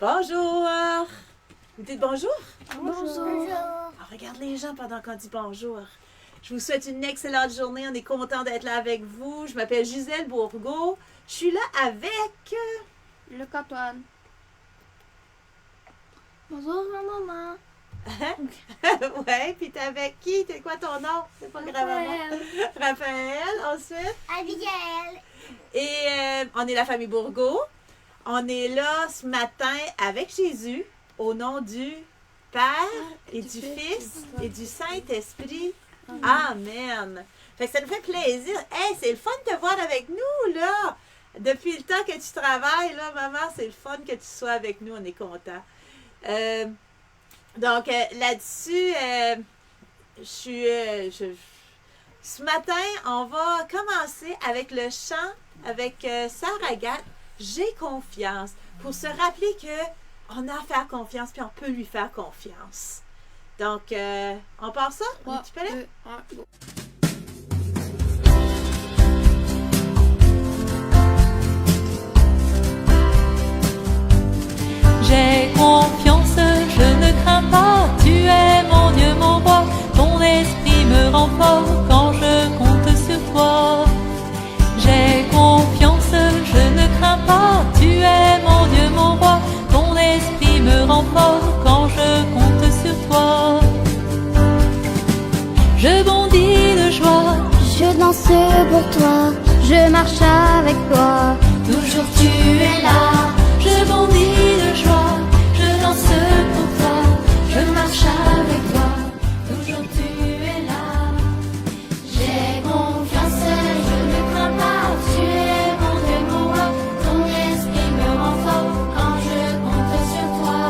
Bonjour! Vous dites bonjour? Bonjour. Regarde les gens pendant qu'on dit bonjour. Je vous souhaite une excellente journée. On est content d'être là avec vous. Je m'appelle Gisèle Bourgault. Je suis là avec... Le Antoine. Bonjour, maman. Ouais, puis t'es avec qui? T'es quoi ton nom? C'est pas grave. Raphaël, ensuite. Abigail. Et on est la famille Bourgault. On est là ce matin avec Jésus au nom du Père et du Fils et du Saint-Esprit. Amen. Fait que ça nous fait plaisir. Hey, c'est le fun de te voir avec nous, là. Depuis le temps que tu travailles, là, maman, c'est le fun que tu sois avec nous. On est contents. Donc, là-dessus, ce matin, on va commencer avec le chant avec Sœur Agathe. J'ai confiance. Pour se rappeler que on a à faire confiance puis on peut lui faire confiance. Donc, on part ça? Un petit peu là? Go. J'ai confiance, je ne crains pas, tu es mon Dieu, mon roi, ton esprit me rend fort quand je compte sur toi. J'ai confiance, je ne crains pas, tu es mon Dieu, mon roi, ton esprit me rend fort quand je compte sur toi. Je bondis de joie, Je danse pour toi, je marche avec toi. toujours tu es là. Je bondis de joie, je danse pour toi, je marche avec toi, toujours tu es là. J'ai confiance, je ne crains pas. Tu es mon Dieu, mon roi. Ton esprit me rend fort quand je compte sur toi.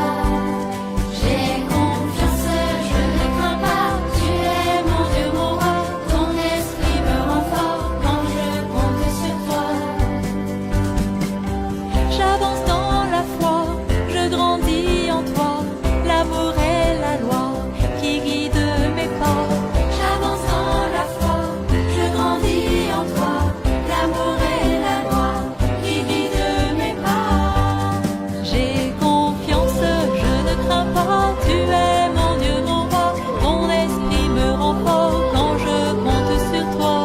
J'ai confiance, je ne crains pas. Tu es mon Dieu, mon roi. Ton esprit me rend fort quand je compte sur toi. J'avance dans la foi, je grandis en toi, l'amour est la loi qui guide mes pas. J'avance dans la foi, je grandis en toi, l'amour est la loi qui guide mes pas. J'ai confiance, je ne crains pas, tu es mon Dieu, mon roi, ton esprit me rend fort quand je compte sur toi.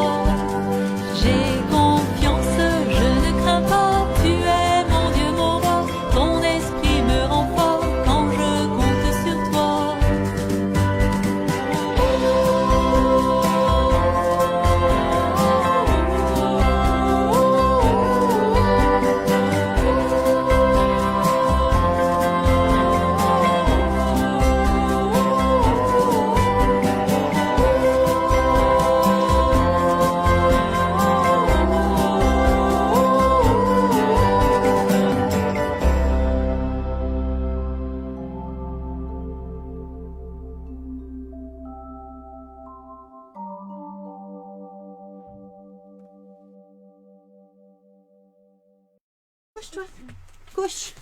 J'ai confiance, je ne crains pas, tu es mon Dieu, mon roi, ton esprit me rend fort quand je compte sur toi. Couche-toi. Couche.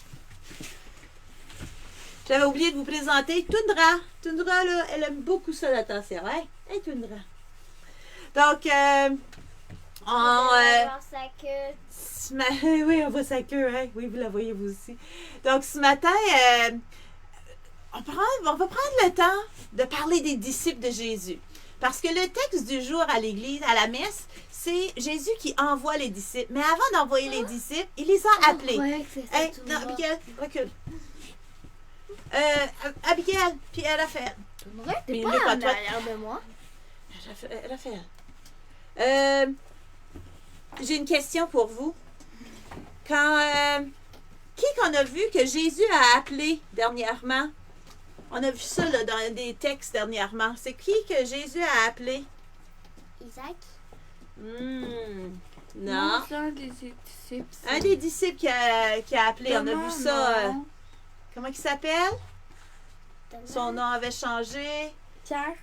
J'avais oublié de vous présenter Tundra. Tundra, là, elle aime beaucoup ça, l'attention. Hein? Hey, Tundra. Donc, oui, on voit sa queue. Hein? Oui, vous la voyez vous aussi. Donc, ce matin, on va prendre le temps de parler des disciples de Jésus. Parce que le texte du jour à l'église, à la messe, c'est Jésus qui envoie les disciples. Mais avant d'envoyer les disciples, il les a appelés. Hey, non, Abigail, recule. Abigail, puis Raphaël. T'es Mais pas il est pas en toi. arrière de moi. Raphaël. J'ai une question pour vous. Qui qu'on a vu que Jésus a appelé dernièrement? On a vu ça là, dans des textes dernièrement. C'est qui que Jésus a appelé? Isaac. Non. C'est un des disciples. Un des disciples qui a appelé. On a vu ça. Comment il s'appelle? Son nom avait changé. Pierre.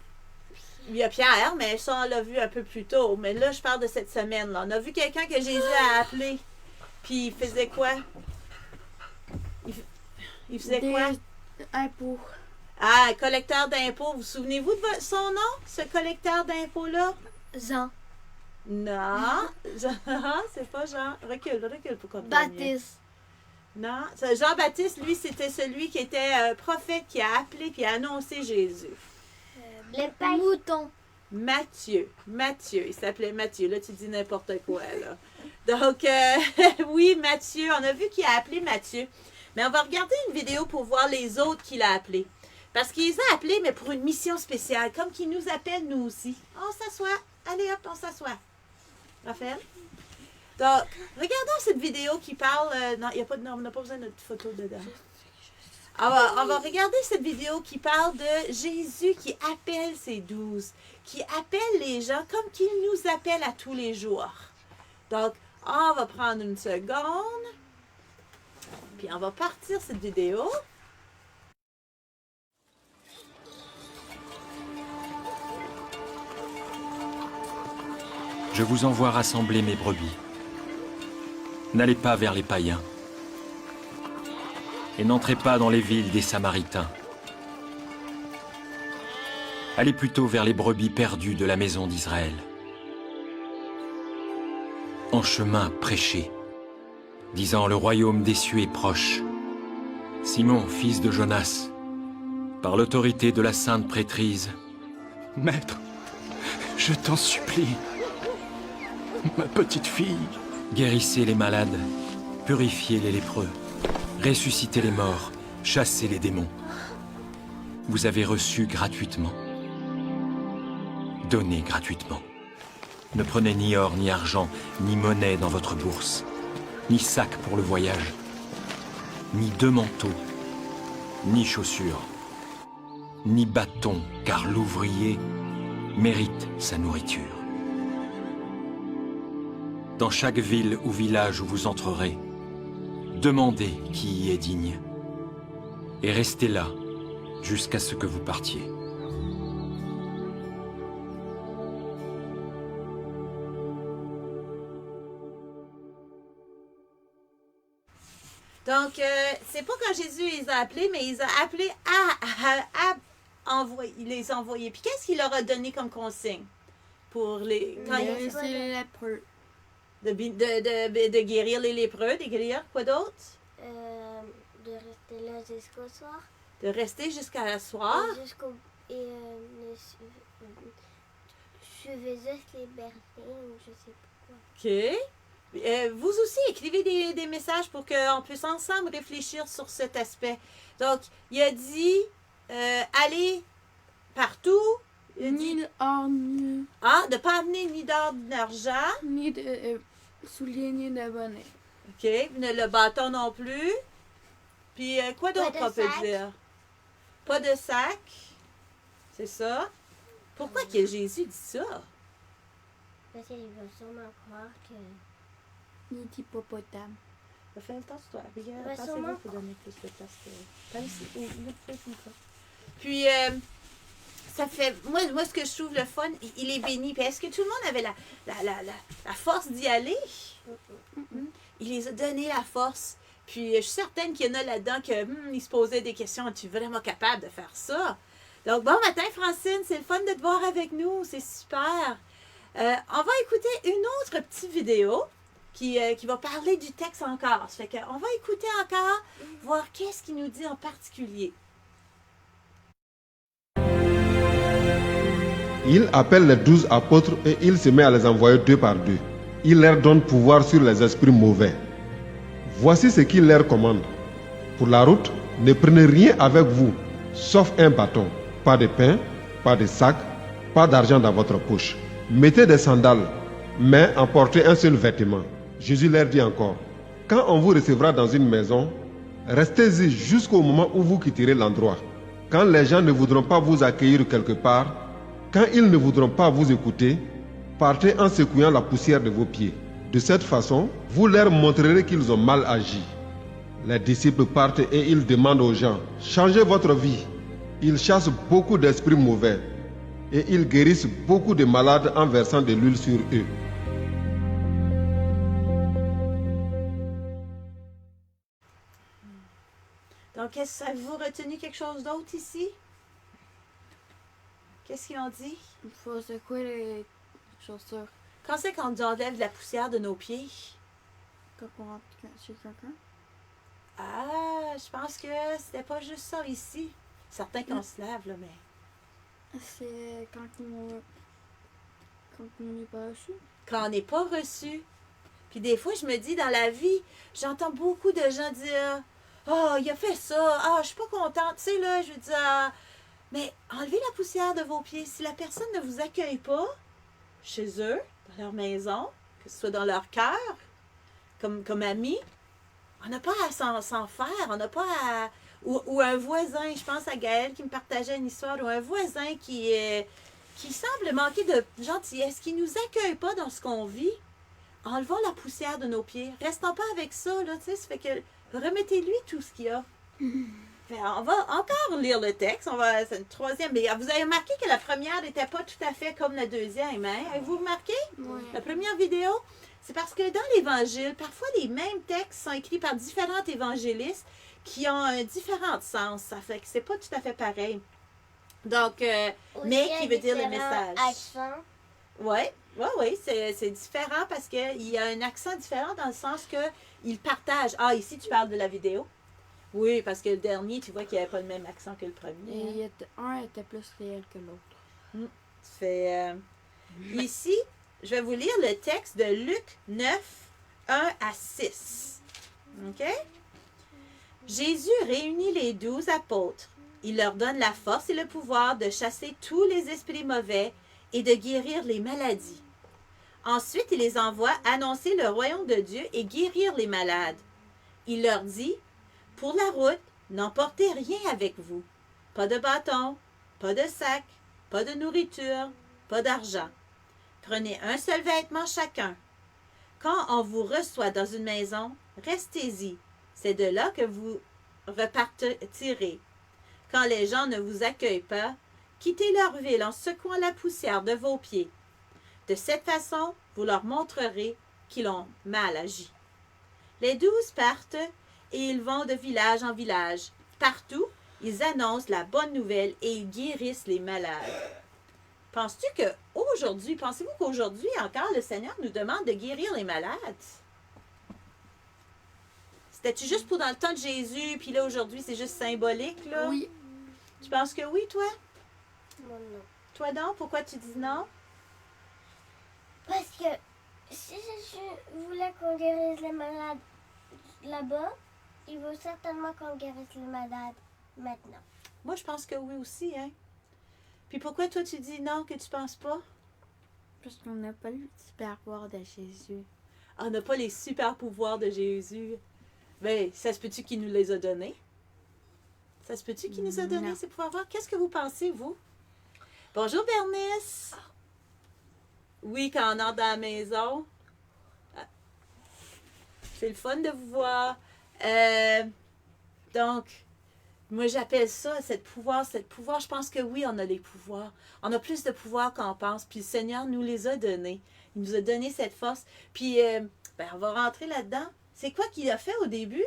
Il y a Pierre, mais ça, on l'a vu un peu plus tôt. Mais là, je parle de cette semaine-là. On a vu quelqu'un que Jésus a appelé. Puis il faisait quoi? Il faisait quoi? Impôts. Ah, collecteur d'impôts. Vous souvenez-vous de son nom, ce collecteur d'impôts-là? Jean. Non. Jean, c'est pas Jean. Recule pour comprendre. Baptiste. Non. Jean-Baptiste, lui, c'était celui qui était prophète, qui a appelé puis a annoncé Jésus. Les moutons. Matthieu. Matthieu. Il s'appelait Matthieu. Là, tu dis n'importe quoi, là. Donc, oui, Matthieu. On a vu qu'il a appelé Matthieu. Mais on va regarder une vidéo pour voir les autres qu'il a appelés. Parce qu'il les a appelés, mais pour une mission spéciale. Comme qu'il nous appelle, nous aussi. On s'assoit. Allez, hop, on s'assoit. Raphaël? Donc, regardons cette vidéo qui parle... non, on n'a pas besoin de notre photo dedans. On va regarder cette vidéo qui parle de Jésus qui appelle ses 12, qui appelle les gens comme qu'il nous appelle à tous les jours. Donc, on va prendre une seconde, puis on va partir cette vidéo. Je vous envoie rassembler mes brebis. N'allez pas vers les païens. Et n'entrez pas dans les villes des Samaritains. Allez plutôt vers les brebis perdues de la maison d'Israël. En chemin, prêchez, disant le royaume des cieux est proche. Simon, fils de Jonas, par l'autorité de la sainte prêtrise. Maître, je t'en supplie, ma petite fille. Guérissez les malades, purifiez les lépreux, ressuscitez les morts, chassez les démons. Vous avez reçu gratuitement. Donnez gratuitement. Ne prenez ni or, ni argent, ni monnaie dans votre bourse, ni sac pour le voyage, ni deux manteaux, ni chaussures, ni bâton, car l'ouvrier mérite sa nourriture. Dans chaque ville ou village où vous entrerez, demandez qui y est digne, et restez là jusqu'à ce que vous partiez. Donc, c'est pas quand Jésus les a appelés, mais il les a appelés il les a envoyés. Puis qu'est-ce qu'il leur a donné comme consigne pour les... Quand il- C'est les lépreux. de guérir les lépreux, de guérir quoi d'autre? De rester là jusqu'au soir. De rester jusqu'à la soir. Suivez juste les bergers ou je sais pas quoi. OK. Vous aussi, écrivez des messages pour qu'on puisse ensemble réfléchir sur cet aspect. Donc, il a dit, allez partout. Il a dit, Ni or, ni de ne pas amener ni d'or ni d'argent. de souliers, ni de bonnet. OK. Le bâton non plus. Puis, quoi Pas d'autre de on peut sac. dire? Pas de sac. C'est ça. Pourquoi que Jésus dit ça? Parce qu'ils vont sûrement croire que... Ni d'hippopotame. Fais le temps sur toi. Regarde, Ouais, passez-le sûrement. pour donner plus de place. Par ici. Oh, là, fais le micro. Puis, ça fait... Moi, ce que je trouve le fun, il est béni. Puis, est-ce que tout le monde avait la force d'y aller? Il les a donné la force. Puis, je suis certaine qu'il y en a là-dedans ils se posaient des questions. Es-tu vraiment capable de faire ça? Donc, bon matin, Francine. C'est le fun de te voir avec nous. C'est super. On va écouter une autre petite vidéo qui va parler du texte encore. Ça fait qu'on va écouter encore, voir qu'est-ce qu'il nous dit en particulier. Il appelle les 12 apôtres et il se met à les envoyer deux par deux. Il leur donne pouvoir sur les esprits mauvais. Voici ce qu'il leur commande. Pour la route, ne prenez rien avec vous, sauf un bâton, pas de pain, pas de sac, pas d'argent dans votre poche. Mettez des sandales, mais emportez un seul vêtement. Jésus leur dit encore, quand on vous recevra dans une maison, restez-y jusqu'au moment où vous quitterez l'endroit. Quand les gens ne voudront pas vous accueillir quelque part, quand ils ne voudront pas vous écouter, partez en secouant la poussière de vos pieds. De cette façon, vous leur montrerez qu'ils ont mal agi. Les disciples partent et ils demandent aux gens, changez votre vie. Ils chassent beaucoup d'esprits mauvais et ils guérissent beaucoup de malades en versant de l'huile sur eux. Donc, avez-vous retenu quelque chose d'autre ici? Qu'est-ce qu'ils ont dit? Il faut secouer les chaussures Quand c'est qu'on enlève la poussière de nos pieds? quand on rentre chez quelqu'un. Ah, je pense que c'était pas juste ça ici. Certains qu'on se lave, là, mais... C'est quand on n'est pas reçu. Quand on n'est pas reçu. Puis des fois, je me dis, dans la vie, j'entends beaucoup de gens dire « Oh, il a fait ça. Ah, je suis pas contente. » Tu sais, là, je veux dire... Mais enlevez la poussière de vos pieds. Si la personne ne vous accueille pas chez eux, dans leur maison, que ce soit dans leur cœur, comme amis, on n'a pas à s'en faire. On n'a pas à... Ou un voisin, je pense à Gaël qui me partageait une histoire, ou un voisin qui semble manquer de gentillesse, qui ne nous accueille pas dans ce qu'on vit. Enlevons la poussière de nos pieds. Restons pas avec ça, là, tu sais, ça fait que remettez-lui tout ce qu'il y a. On va encore lire le texte. C'est une troisième. Mais vous avez remarqué que la première n'était pas tout à fait comme la deuxième, hein? Avez-vous remarqué? Oui. La première vidéo, c'est parce que dans l'Évangile, parfois les mêmes textes sont écrits par différents évangélistes qui ont un différent sens. Ça fait que c'est pas tout à fait pareil. Donc, mais qui veut dire le message. Accent. Oui, c'est différent parce qu'il y a un accent différent dans le sens qu'il partage. Ah, ici, tu parles de la vidéo. Oui, parce que le dernier, tu vois qu'il n'y avait pas le même accent que le premier. Et un était plus réel que l'autre. Ici, je vais vous lire le texte de Luc 9, 1 à 6. OK? Jésus réunit les 12 apôtres. Il leur donne la force et le pouvoir de chasser tous les esprits mauvais et de guérir les maladies. Ensuite, il les envoie annoncer le royaume de Dieu et guérir les malades. Il leur dit, « Pour la route, n'emportez rien avec vous. Pas de bâton, pas de sac, pas de nourriture, pas d'argent. Prenez un seul vêtement chacun. Quand on vous reçoit dans une maison, restez-y. C'est de là que vous repartirez. Quand les gens ne vous accueillent pas, quittez leur ville en secouant la poussière de vos pieds. De cette façon, vous leur montrerez qu'ils ont mal agi. » Les 12 partent et ils vont de village en village. Partout, ils annoncent la bonne nouvelle et ils guérissent les malades. Pensez-vous qu'aujourd'hui encore, le Seigneur nous demande de guérir les malades? C'était-tu juste pour dans le temps de Jésus, puis là, aujourd'hui, c'est juste symbolique, là? Oui. Tu penses que oui, toi? Moi, non. Toi, non? Pourquoi tu dis non? Parce que si je voulais qu'on guérisse les malades là-bas, il veut certainement qu'on guérisse les malades maintenant. Moi, je pense que oui aussi, hein? Puis pourquoi toi, tu dis non, que tu penses pas? Parce qu'on n'a pas le super pouvoir de Jésus. On n'a pas les super pouvoirs de Jésus. Ben, ça se peut-tu qu'il nous les a donnés? Ça se peut-tu qu'il nous a donné Non. ces pouvoirs? Qu'est-ce que vous pensez, vous? Bonjour, Bernice! Oui, quand on entre dans la maison. Ah. C'est le fun de vous voir. Donc, moi, j'appelle ça, cette pouvoir. Je pense que oui, on a les pouvoirs. On a plus de pouvoir qu'on pense. Puis le Seigneur nous les a donnés. Il nous a donné cette force. Puis, on va rentrer là-dedans. C'est quoi qu'il a fait au début?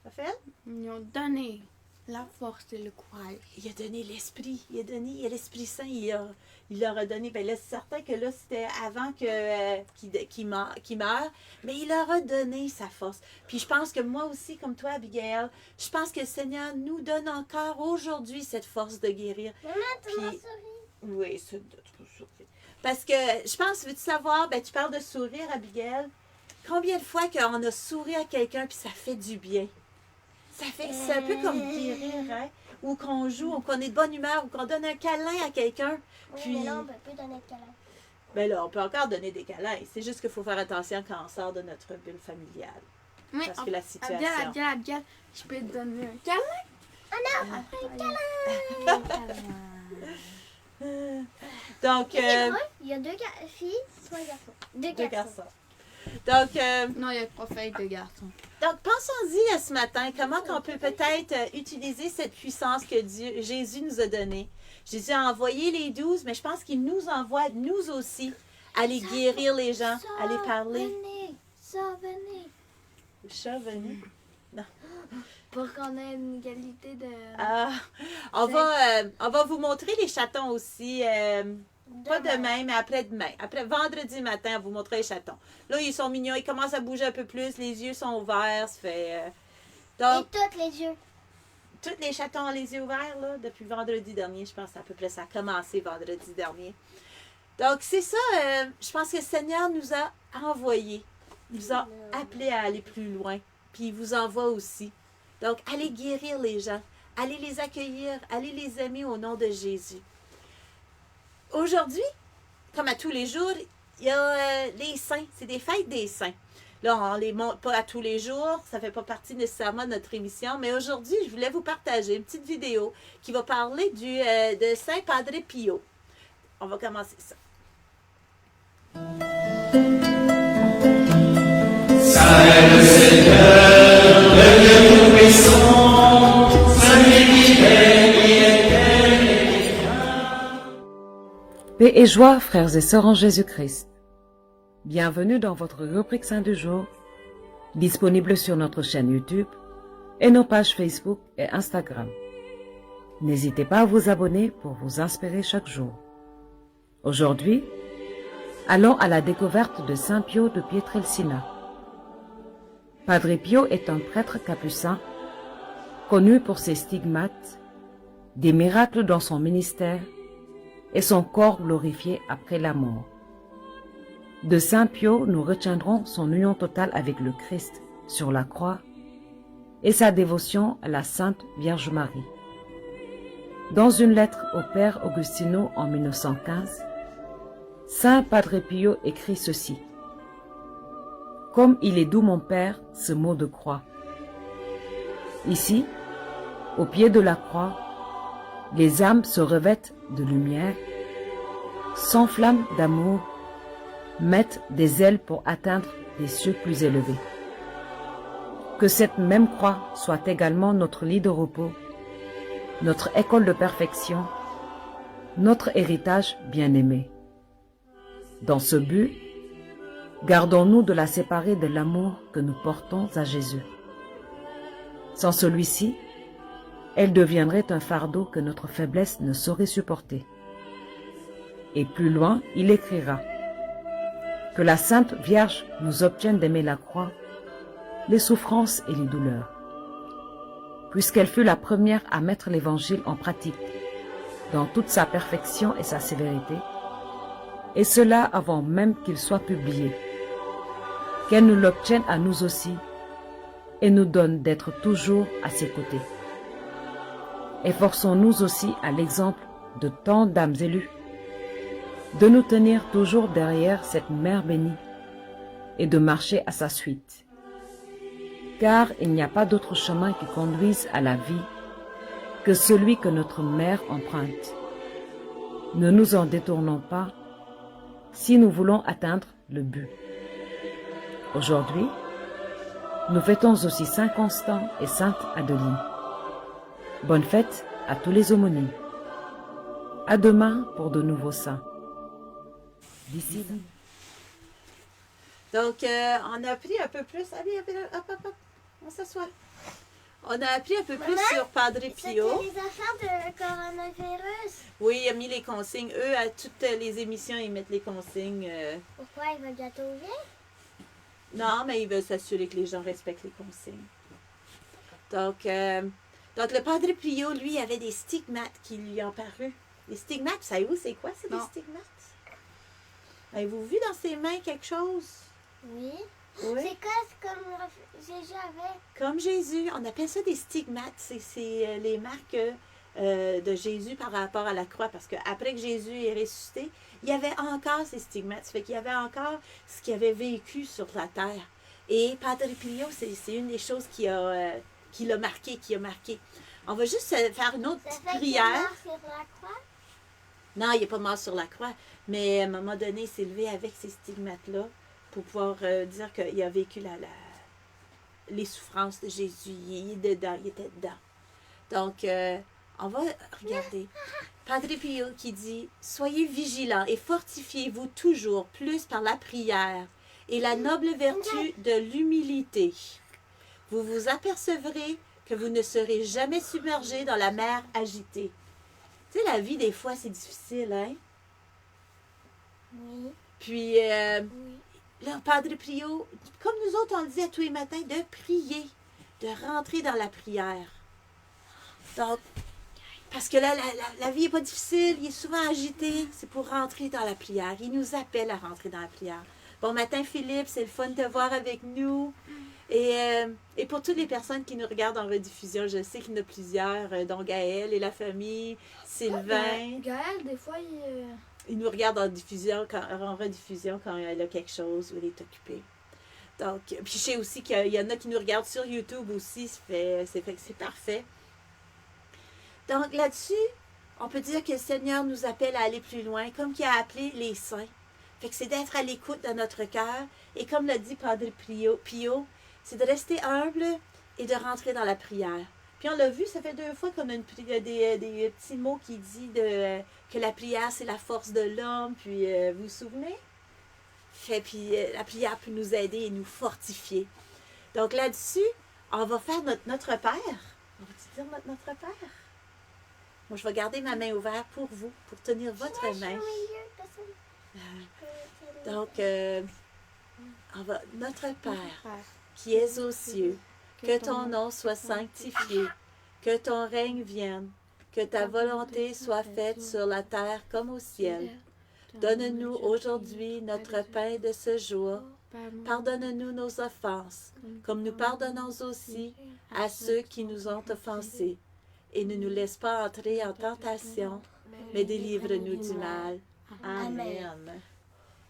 Raphaël? Ils ont donné la force et le courage. Il a donné l'Esprit. Il a l'Esprit Saint. Il leur a donné. Bien là, c'est certain que là, c'était avant qu'il meure. Mais il leur a donné sa force. Puis je pense que moi aussi, comme toi, Abigail, je pense que le Seigneur nous donne encore aujourd'hui cette force de guérir. Maman, tu m'as Puis- souri. Oui, c'est de trop sourire. Parce que je pense, veux-tu savoir, tu parles de sourire, Abigail. Combien de fois qu'on a souri à quelqu'un puis ça fait du bien? Ça fait, c'est un peu comme guérir, hein? Ou qu'on joue, ou qu'on est de bonne humeur, ou qu'on donne un câlin à quelqu'un. Oui, Puis, mais là, on ne peut plus donner de câlin. ben là, on peut encore donner des câlins. C'est juste qu'il faut faire attention quand on sort de notre bulle familiale. Oui, Parce que la situation... Abdiel, je peux te donner un câlin. Ah non, Un câlin. Donc, il y a deux filles, trois garçons. deux garçons. Donc, Non, il y a 3 filles, 2 garçons. Donc, pensons-y ce matin, comment on peut peut-être utiliser cette puissance que Jésus nous a donnée. Jésus a envoyé les 12, mais je pense qu'il nous envoie, nous aussi, à aller guérir les gens, à les parler. Venez. Le chat venu. Pour qu'on ait une égalité de... Ah, on va vous montrer les chatons aussi. Pas demain, mais après-demain. Après vendredi matin, on vous montrera les chatons. Là, ils sont mignons, ils commencent à bouger un peu plus, les yeux sont ouverts, ça fait... Donc, toutes les yeux. tous les chatons ont les yeux ouverts, là, depuis vendredi dernier, je pense à peu près, ça a commencé vendredi dernier. Donc, c'est ça, je pense que le Seigneur nous a envoyés, nous a appelés à aller plus loin, puis il vous envoie aussi. Donc, allez guérir les gens, allez les accueillir, allez les aimer au nom de Jésus. Aujourd'hui, comme à tous les jours, il y a les saints, c'est des fêtes des saints. Là, on les montre pas à tous les jours, ça fait pas partie nécessairement de notre émission, mais aujourd'hui, je voulais vous partager une petite vidéo qui va parler de Saint Padre Pio. On va commencer ça. Paix et joie, frères et sœurs en Jésus-Christ. Bienvenue dans votre rubrique Saint du jour, disponible sur notre chaîne YouTube et nos pages Facebook et Instagram. N'hésitez pas à vous abonner pour vous inspirer chaque jour. Aujourd'hui, allons à la découverte de Saint Pio de Pietrelcina. Padre Pio est un prêtre capucin, connu pour ses stigmates, des miracles dans son ministère et son corps glorifié après la mort. De Saint Pio, nous retiendrons son union totale avec le Christ sur la croix et sa dévotion à la Sainte Vierge Marie. Dans une lettre au Père Augustino en 1915, Saint Padre Pio écrit ceci. « Comme il est doux mon Père, ce mot de croix. Ici, au pied de la croix, les âmes se revêtent de lumière, s'enflamment d'amour, mettent des ailes pour atteindre des cieux plus élevés. Que cette même croix soit également notre lit de repos, notre école de perfection, notre héritage bien-aimé. Dans ce but, gardons-nous de la séparer de l'amour que nous portons à Jésus. Sans celui-ci, elle deviendrait un fardeau que notre faiblesse ne saurait supporter. » Et plus loin, il écrira « Que la Sainte Vierge nous obtienne d'aimer la croix, les souffrances et les douleurs. Puisqu'elle fut la première à mettre l'Évangile en pratique, dans toute sa perfection et sa sévérité, et cela avant même qu'il soit publié. Qu'elle nous l'obtienne à nous aussi, et nous donne d'être toujours à ses côtés. Efforçons-nous aussi à l'exemple de tant d'âmes élues, de nous tenir toujours derrière cette mère bénie et de marcher à sa suite. Car il n'y a pas d'autre chemin qui conduise à la vie que celui que notre mère emprunte. Ne nous en détournons pas si nous voulons atteindre le but. Aujourd'hui, nous fêtons aussi Saint Constant et Sainte Adeline. Bonne fête à tous les aumôniers. À demain pour de nouveaux saints. D'ici là. Donc, on a appris un peu plus. Allez, hop, hop, hop, on s'assoit. On a appris un peu plus sur Padre Pio. C'était les affaires de coronavirus. Oui, il a mis les consignes. Eux, à toutes les émissions, ils mettent les consignes. Pourquoi il va bientôt ouvrir? Non, mais ils veulent s'assurer que les gens respectent les consignes. Donc le Padre Pio, lui, avait des stigmates qui lui ont paru. Les stigmates, vous savez-vous c'est quoi, c'est des stigmates? Avez-vous vu dans ses mains quelque chose? Oui. Oui. C'est quoi, c'est comme Jésus avait? Comme Jésus, on appelle ça des stigmates. C'est les marques de Jésus par rapport à la croix. Parce qu'après que Jésus est ressuscité, il y avait encore ces stigmates. Ça fait qu'il y avait encore ce qu'il avait vécu sur la terre. Et Padre Pio, c'est une des choses qui l'a marqué, On va juste faire une autre Ça fait prière. qu'il est mort sur la croix? Non, il n'est pas mort sur la croix. Mais à un moment donné, il s'est levé avec ces stigmates-là pour pouvoir dire qu'il a vécu les souffrances de Jésus. Il était dedans. Donc, on va regarder. Padre Pio qui dit « Soyez vigilants et fortifiez-vous toujours plus par la prière et la noble vertu de l'humilité. Vous vous apercevrez que vous ne serez jamais submergés dans la mer agitée. » Tu sais, la vie, des fois, c'est difficile, hein? Oui. Puis, là, Padre Pio, comme nous autres, on le dit à tous les matins, de prier. de rentrer dans la prière. Donc, parce que là, la vie n'est pas difficile, il est souvent agité. C'est pour rentrer dans la prière. Il nous appelle à rentrer dans la prière. Bon matin, Philippe, c'est le fun de te voir avec nous. Et pour toutes les personnes qui nous regardent en rediffusion, je sais qu'il y en a plusieurs, dont Gaël et la famille, Sylvain. Gaël, des fois, Il nous regarde en rediffusion quand il a quelque chose ou il est occupé. Donc, puis je sais aussi qu'il y en a qui nous regardent sur YouTube aussi, c'est parfait. Donc là-dessus, on peut dire que le Seigneur nous appelle à aller plus loin, comme qu'il a appelé les saints. Fait que c'est d'être à l'écoute de notre cœur. Et comme l'a dit Padre Pio, c'est de rester humble et de rentrer dans la prière. Puis on l'a vu, ça fait 2 fois qu'on a des petits mots qui disent que la prière, c'est la force de l'homme. Puis vous vous souvenez? Puis la prière peut nous aider et nous fortifier. Donc là-dessus, on va faire notre Père. On va-tu dire notre Père? Moi, je vais garder ma main ouverte pour vous, pour tenir votre main. Donc, notre Père, qui es aux cieux, que ton nom soit sanctifié, que ton règne vienne, que ta volonté soit faite sur la terre comme au ciel. Donne-nous aujourd'hui notre pain de ce jour. Pardonne-nous nos offenses, comme nous pardonnons aussi à ceux qui nous ont offensés. Et ne nous laisse pas entrer en tentation, mais délivre-nous du mal. Amen.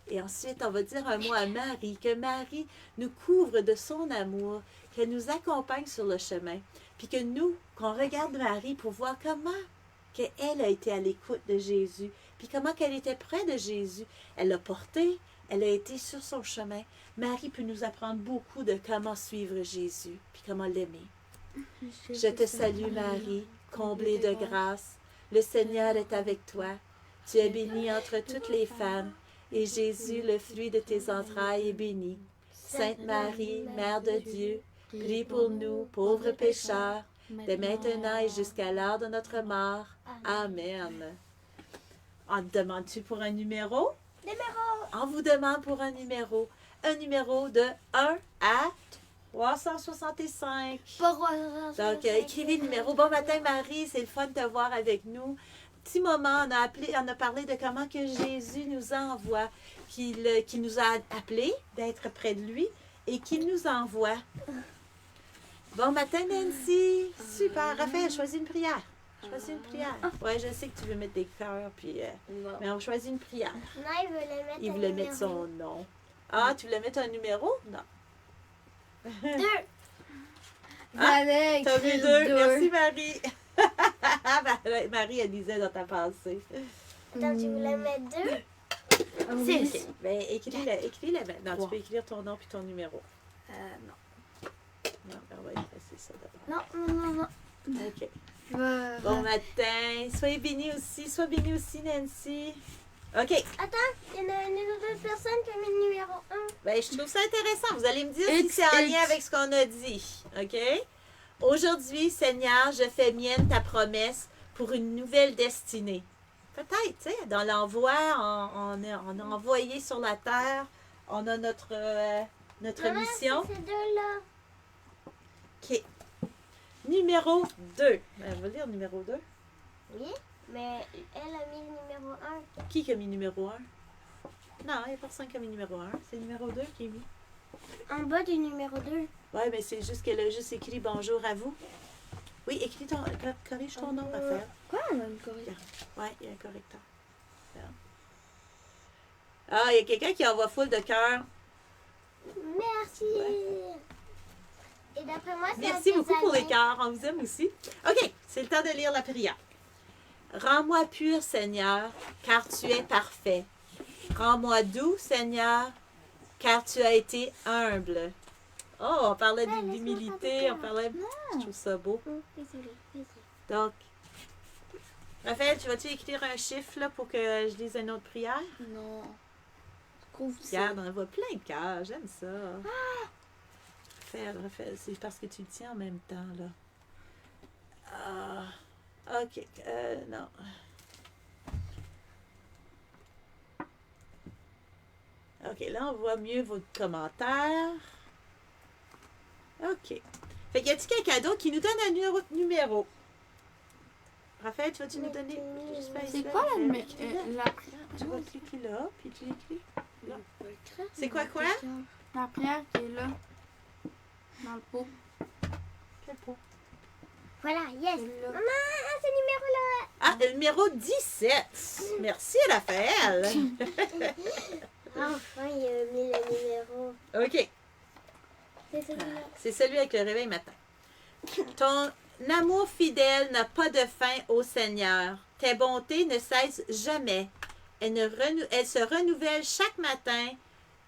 Et ensuite, on va dire un mot à Marie, que Marie nous couvre de son amour, qu'elle nous accompagne sur le chemin, puis que nous, qu'on regarde Marie pour voir comment qu'elle a été à l'écoute de Jésus, puis comment qu'elle était près de Jésus. Elle l'a porté, elle a été sur son chemin. Marie peut nous apprendre beaucoup de comment suivre Jésus, puis comment l'aimer. Je te salue Marie, comblée de grâce. Le Seigneur est avec toi. Tu es bénie entre toutes les femmes, et Jésus, le fruit de tes entrailles, est béni. Sainte Marie, Mère de Dieu, prie pour nous, pauvres pécheurs, dès maintenant et jusqu'à l'heure de notre mort. Amen. On te demande-tu pour un numéro? On vous demande pour un numéro de 1 à 365. Donc, écrivez le numéro. Bon matin, Marie, c'est le fun de te voir avec nous. Petit moment, on a parlé de comment que Jésus nous envoie, qu'il nous a appelés d'être près de lui et qu'il nous envoie. Bon matin, Nancy. Super. Raphaël, choisis une prière. Choisis une prière. Ouais, je sais que tu veux mettre des cœurs, puis, mais on choisit une prière. Non, il voulait mettre Il un voulait mettre numéro. son nom. Ah, tu voulais mettre un numéro? Non. 2. T'as vu 2. Merci, Marie. Marie, elle disait dans ta pensée. Donc, tu voulais mettre 2? C'est OK. Ben, écris-le maintenant. Tu peux écrire ton nom puis ton numéro. Non. Non, on va effacer ça d'abord. Non. OK. Bon matin. Soyez bénis aussi. Sois bénie aussi, Nancy. OK. Attends, il y en a une autre personne qui a mis le numéro 1. Ben, je trouve ça intéressant. Vous allez me dire si c'est en lien avec ce qu'on a dit. OK? Aujourd'hui, Seigneur, je fais mienne ta promesse pour une nouvelle destinée. Peut-être, tu sais, dans l'envoi, on a envoyé sur la terre, on a notre mission. C'est ces deux-là. OK. Numéro 2. Ben, je vais lire numéro 2. Oui, mais elle a mis le numéro 1. Qui a mis numéro 1? Non, il n'y a personne qui a mis numéro 1. C'est numéro 2 qui est mis. En bas du numéro 2. Oui, mais c'est juste qu'elle a juste écrit bonjour à vous. Oui, écris corrige ton nom, Raphaël. Quoi, on a une correcteur? Oui, il y a un correcteur. Ah, il y a quelqu'un qui envoie full de cœur. Merci. Et d'après moi, c'est Merci beaucoup pour les cœurs. On vous aime aussi. OK, c'est le temps de lire la prière. Rends-moi pur, Seigneur, car tu es parfait. Rends-moi doux, Seigneur, car tu as été humble. Oh, on parlait d'humilité, on parlait... Je trouve ça beau. Désolée. Donc, Raphaël, tu vas-tu écrire un chiffre là, pour que je lise une autre prière? Non. Je trouve ça. Regarde, on en voit plein de cœurs. J'aime ça. Raphaël, c'est parce que tu le tiens en même temps, là. OK. Non. OK, là, on voit mieux votre commentaire. OK. Fait qu'il y a-t-il quelqu'un d'autre qui nous donne un numéro? Raphaël, tu vas-tu nous donner? C'est quoi la prière? Tu vas cliquer là, puis tu l'écris là. C'est quoi? La prière qui est là. Dans le pot. Quel pot? Voilà, yes. Là. Maman, ce numéro-là. Ah, le numéro 17. Merci, Raphaël. Enfin, il a mis le numéro. OK. C'est celui-là. C'est celui avec le réveil matin. Ton amour fidèle n'a pas de fin au Seigneur. Tes bontés ne cessent jamais. Elles se renouvellent chaque matin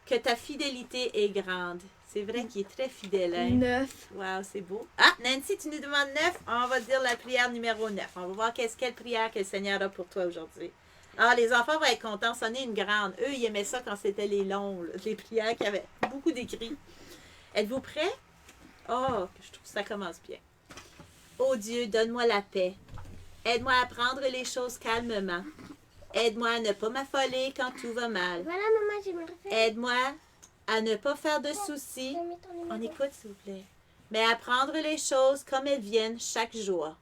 que ta fidélité est grande. C'est vrai qu'il est très fidèle. Hein? 9. Wow, c'est beau. Ah, Nancy, tu nous demandes 9. On va dire la prière numéro 9. On va voir quelle prière que le Seigneur a pour toi aujourd'hui. Ah, les enfants vont être contents. C'en est une grande. Eux, ils aimaient ça quand c'était les longs, là, les prières qui avaient beaucoup d'écrits. Êtes-vous prêts? Oh, je trouve que ça commence bien. Ô Dieu, donne-moi la paix. Aide-moi à prendre les choses calmement. Aide-moi à ne pas m'affoler quand tout va mal. Voilà, maman, j'aimerais faire. Aide-moi à ne pas faire de soucis. J'ai mis ton numéro. On écoute, s'il vous plaît. Mais à prendre les choses comme elles viennent chaque jour.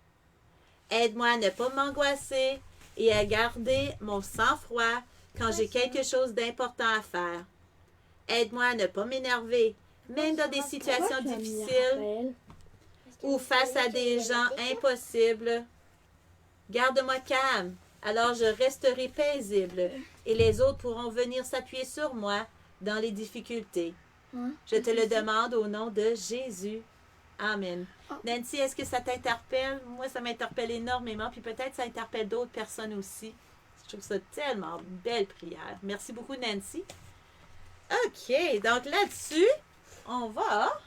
Aide-moi à ne pas m'angoisser et à garder mon sang-froid quand j'ai quelque chose d'important à faire. Aide-moi à ne pas m'énerver, même dans des situations difficiles ou face à des gens impossibles. Garde-moi calme, alors je resterai paisible et les autres pourront venir s'appuyer sur moi dans les difficultés. Je te le demande au nom de Jésus. Amen. Nancy, est-ce que ça t'interpelle? Moi, ça m'interpelle énormément, puis peut-être ça interpelle d'autres personnes aussi. Je trouve ça tellement belle prière. Merci beaucoup, Nancy. OK, donc là-dessus, on va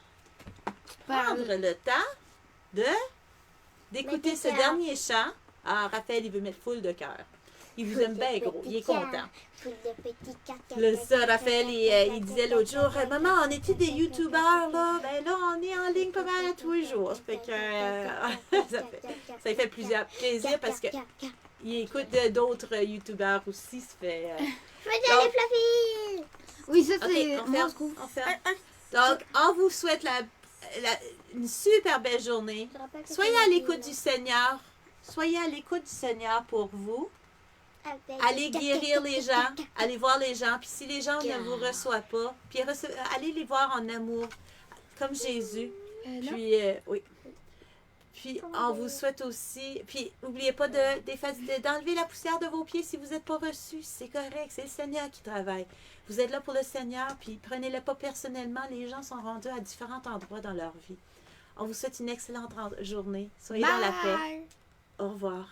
prendre le temps d'écouter ce dernier chant. Ah, Raphaël, il veut mettre full de cœur. Il vous aime bien gros. Il est content. Le ça, Raphaël, il disait l'autre jour, maman, on était des youtubeurs, là. Ben là, on est en ligne pas mal tous les jours. Ça fait que ça lui fait plaisir parce que il écoute d'autres youtubeurs aussi. Ça fait. Je veux dire les Fluffy! Oui, ça OK, c'est. on ferme. Donc, on vous souhaite une super belle journée. Soyez à l'écoute du Seigneur. Soyez à l'écoute du Seigneur pour vous. Allez guérir les gens, allez voir les gens, puis si les gens ne vous reçoivent pas, puis allez les voir en amour, comme Jésus. Puis, oui. Puis, on vous souhaite aussi, puis n'oubliez pas d'enlever la poussière de vos pieds si vous n'êtes pas reçus. C'est correct, c'est le Seigneur qui travaille. Vous êtes là pour le Seigneur, puis prenez-le pas personnellement. Les gens sont rendus à différents endroits dans leur vie. On vous souhaite une excellente journée. Soyez dans la paix. Au revoir.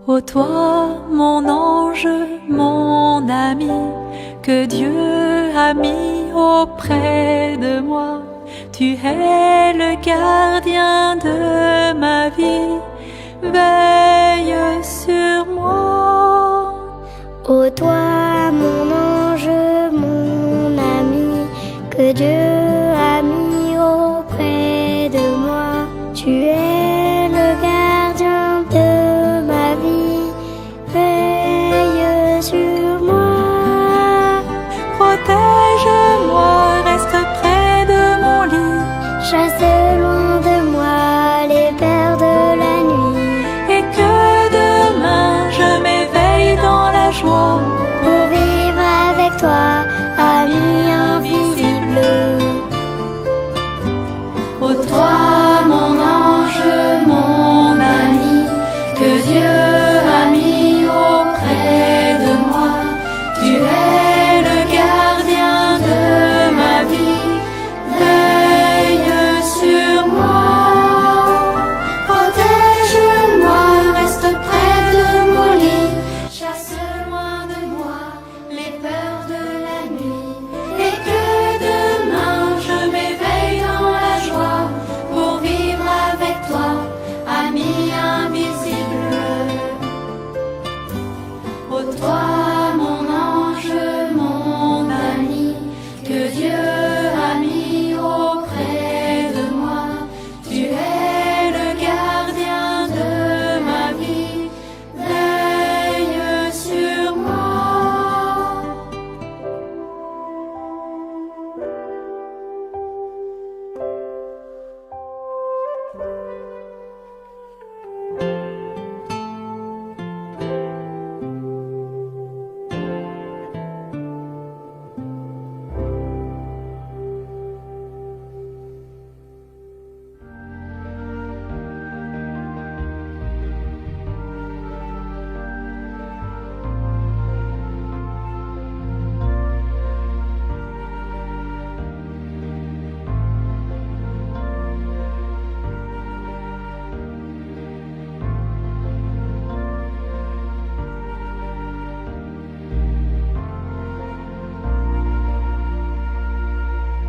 Ô toi, mon ange, mon ami, que Dieu a mis auprès de moi. Tu es le gardien de ma vie, veille sur moi. Ô toi, mon ange, mon ami, que Dieu a mis auprès de moi. Tu es le gardien de ma vie, veille sur moi. Protège-moi, reste près de mon lit, chasse loin de moi les vers de la nuit, et que demain je m'éveille dans la joie pour vivre avec toi